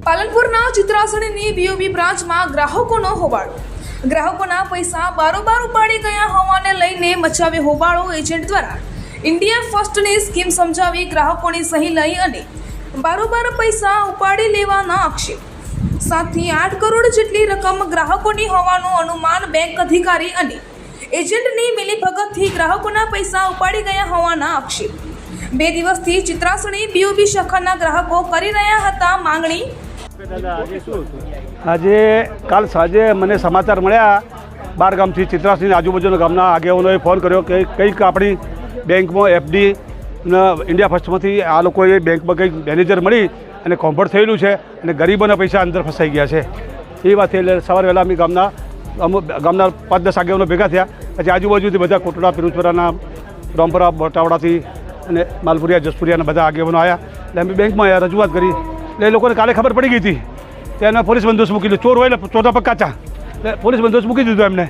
પાલનપુરના ચિત્રાસણીની BOB બ્રાન્ચમાં ગ્રાહકોનો હોબાળો. ગ્રાહકોના પૈસા બારોબાર ઉપાડી ગયા હોવાને લઈને મચાવ્યો હોબાળો. એજન્ટ દ્વારા ઇન્ડિયા ફર્સ્ટની સ્કીમ સમજાવી ગ્રાહકોની સહી લઈ અને બારોબાર પૈસા ઉપાડી લેવાના આક્ષેપ. 7 થી 8 કરોડ જેટલી રકમ ગ્રાહકોની હોવાનું અનુમાન. બેંક અધિકારી અને એજન્ટની મિલીભગતથી ગ્રાહકોના પૈસા ઉપાડી ગયા હોવાના આક્ષેપ. 2 દિવસથી ચિત્રાસણી બીઓબી શાખાના ગ્રાહકો કરી રહ્યા હતા માંગણી. આજે કાલ સાંજે મને સમાચાર મળ્યા બાર ગામથી ચિત્રાસણી આજુબાજુના ગામના આગેવાનોએ ફોન કર્યો કે કંઈક આપણી બેંકમાં એફડી ઇન્ડિયા ફર્સ્ટમાંથી આ લોકોએ બેંકમાં કંઈક મેનેજર મળી અને કોમ્ફર્ટ થયેલું છે અને ગરીબોના પૈસા અંદર ફસાઈ ગયા છે. એ વાત એટલે સવારે વહેલા અમે ગામના 5-10 આગેવાનો ભેગા થયા. પછી આજુબાજુથી બધા કોટડા પિરુચપરાના રામપરા બોટાવડાથી અને માલપુરિયા જસપુરિયાના બધા આગેવાનો આવ્યા. એટલે અમે બેંકમાં આવ્યા, રજૂઆત કરી. એટલે એ લોકોને કાલે ખબર પડી ગઈ હતી ત્યાં પોલીસ બંદોબસ્ત મૂકી દીધો. ચોર હોય એટલે ચોથા પગ કાચા, એટલે પોલીસ બંદોબસ્ત મૂકી દીધો એમને.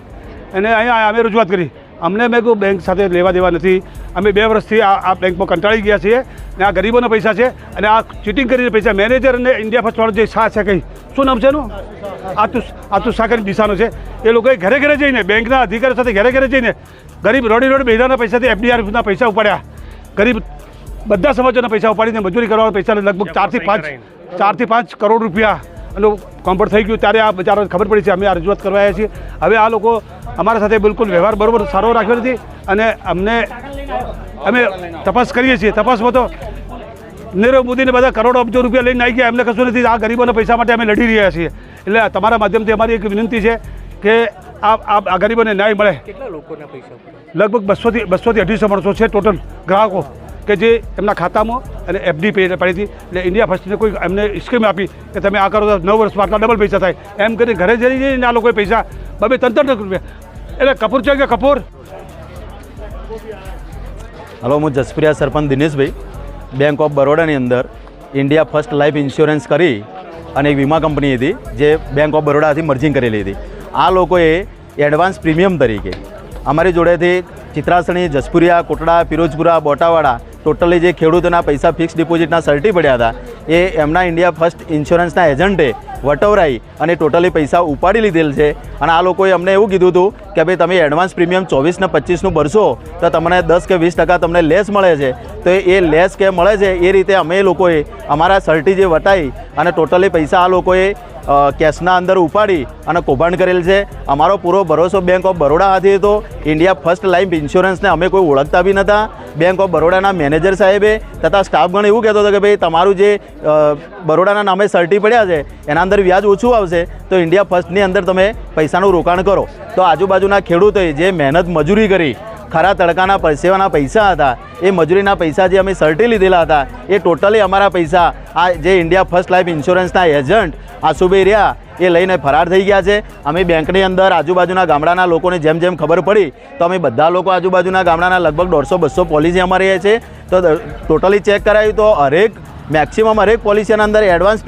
અને અહીંયા અમે રજૂઆત કરી. અમને મેં કહ્યું બેંક સાથે લેવા દેવા નથી. અમે 2 વર્ષથી આ બેંકમાં કંટાળી ગયા છીએ ને આ ગરીબોના પૈસા છે અને આ ચીટિંગ કરીને પૈસા મેનેજર અને ઇન્ડિયા ફર્સ્ટવાળો જે શાહ છે કંઈ શું નામ છે એનું આતુ સાકરની દિશાનો છે. એ લોકોએ ઘરે ઘરે જઈને બેંકના અધિકારીઓ સાથે ઘરે ઘરે જઈને ગરીબ રોડી બહેરાના પૈસાથી એફડીઆરના પૈસા ઉપાડ્યા. ગરીબ બધા સમાજોના પૈસા ઉપાડીને મજૂરી કરવાના પૈસા લગભગ 4 થી 5 કરોડ રૂપિયા અને કોમ્ફર્ટ થઈ ગયું. ત્યારે આ બચારાને ખબર પડી છે. અમે આ રજૂઆત કરવા આવ્યા છીએ. હવે આ લોકો અમારા સાથે બિલકુલ વ્યવહાર બરાબર સારો રાખ્યો નથી અને અમે તપાસ કરીએ છીએ. તપાસમાં તો નીરવ મોદીને બધા કરોડો અબજો રૂપિયા લઈને આવી ગયા. એમને કશું નથી. આ ગરીબોના પૈસા માટે અમે લડી રહ્યા છીએ. એટલે તમારા માધ્યમથી અમારી એક વિનંતી છે કે આ ગરીબોને ન્યાય મળે. કેટલા લોકોના પૈસા? લગભગ 200 થી 250 માણસો છે ટોટલ ગ્રાહકો કે જે એમના ખાતામાં અને એફડી પડી હતી. એટલે ઇન્ડિયા ફર્સ્ટને કોઈ એમને સ્કીમ આપી કે તમે આ કરો તો 9 વર્ષમાં આટલા ડબલ પૈસા થાય એમ કરીને ઘરે જઈને આ લોકોએ પૈસા 2-3 રૂપિયા. એટલે કપૂર છે કે કપૂર. હલો, હું જસપુરિયા સરપંચ દિનેશભાઈ. બેંક ઓફ બરોડાની અંદર ઇન્ડિયા ફર્સ્ટ લાઈફ ઇન્સ્યોરન્સ કરી અને એક વીમા કંપની હતી જે બેંક ઓફ બરોડાથી મર્જિંગ કરેલી હતી. આ લોકોએ એડવાન્સ પ્રીમિયમ તરીકે અમારી જોડેથી ચિત્રાસણી, જસપુરિયા, કોટડા, પિરોજપુરા, બોટાવાડા ટોટલી જે ખેડૂતોના પૈસા ફિક્સ ડિપોઝિટના સર્ટી પડ્યા હતા એ એમના ઇન્ડિયા ફર્સ્ટ ઇન્સ્યોરન્સના એજન્ટે વટવરાઈ અને ટોટલી પૈસા ઉપાડી લીધેલ છે. અને આ લોકોએ અમને એવું કીધું હતું કે ભાઈ તમે એડવાન્સ પ્રીમિયમ 24 ને 25નું ભરશો તો તમને 10 કે 20% તમને લેસ મળે છે. તો એ લેસ કે મળે છે એ રીતે અમે લોકોએ અમારા સર્ટી જે વટાઈ અને ટોટલી પૈસા આ લોકોએ કેશના અંદર ઉપાડી અને કૌભાંડ કરેલ છે. અમારો પૂરો ભરોસો બેંક ઓફ બરોડા હાથે હતો. ઇન્ડિયા ફર્સ્ટ લાઈફ ઇન્સ્યોરન્સને અમે કોઈ ઓળખતા બી નહોતા. બેંક ઓફ બરોડાના મેનેજર સાહેબે તથા સ્ટાફગણ એવું કહેતો હતો કે ભાઈ તમારું જે બરોડાના નામે સર્ટી પડ્યા છે એના અંદર વ્યાજ ઓછું આવશે તો ઇન્ડિયા ફર્સ્ટની અંદર તમે પૈસાનું રોકાણ કરો. તો આજુબાજુના ખેડૂતોએ જે મહેનત મજૂરી કરી, ખરા તડકાના પરસેવાના પૈસા હતા, એ મજૂરીના પૈસા જે અમે સર્ટી લીધેલા હતા એ ટોટલી અમારા પૈસા આ જે ઇન્ડિયા ફર્સ્ટ લાઈફ ઇન્સ્યોરન્સના એજન્ટ આસુભાઈ રહ્યા એ લઈને ફરાર થઈ ગયા છે. અમે બેંકની અંદર આજુબાજુના ગામડાના લોકોને જેમ જેમ ખબર પડી તો અમે બધા લોકો આજુબાજુના ગામડાના લગભગ 150-200 પોલિસી અમારી છે. તો ટોટલી ચેક કરાયું તો મેક્સિમમ હરેક પોલિસીના અંદર એડવાન્સ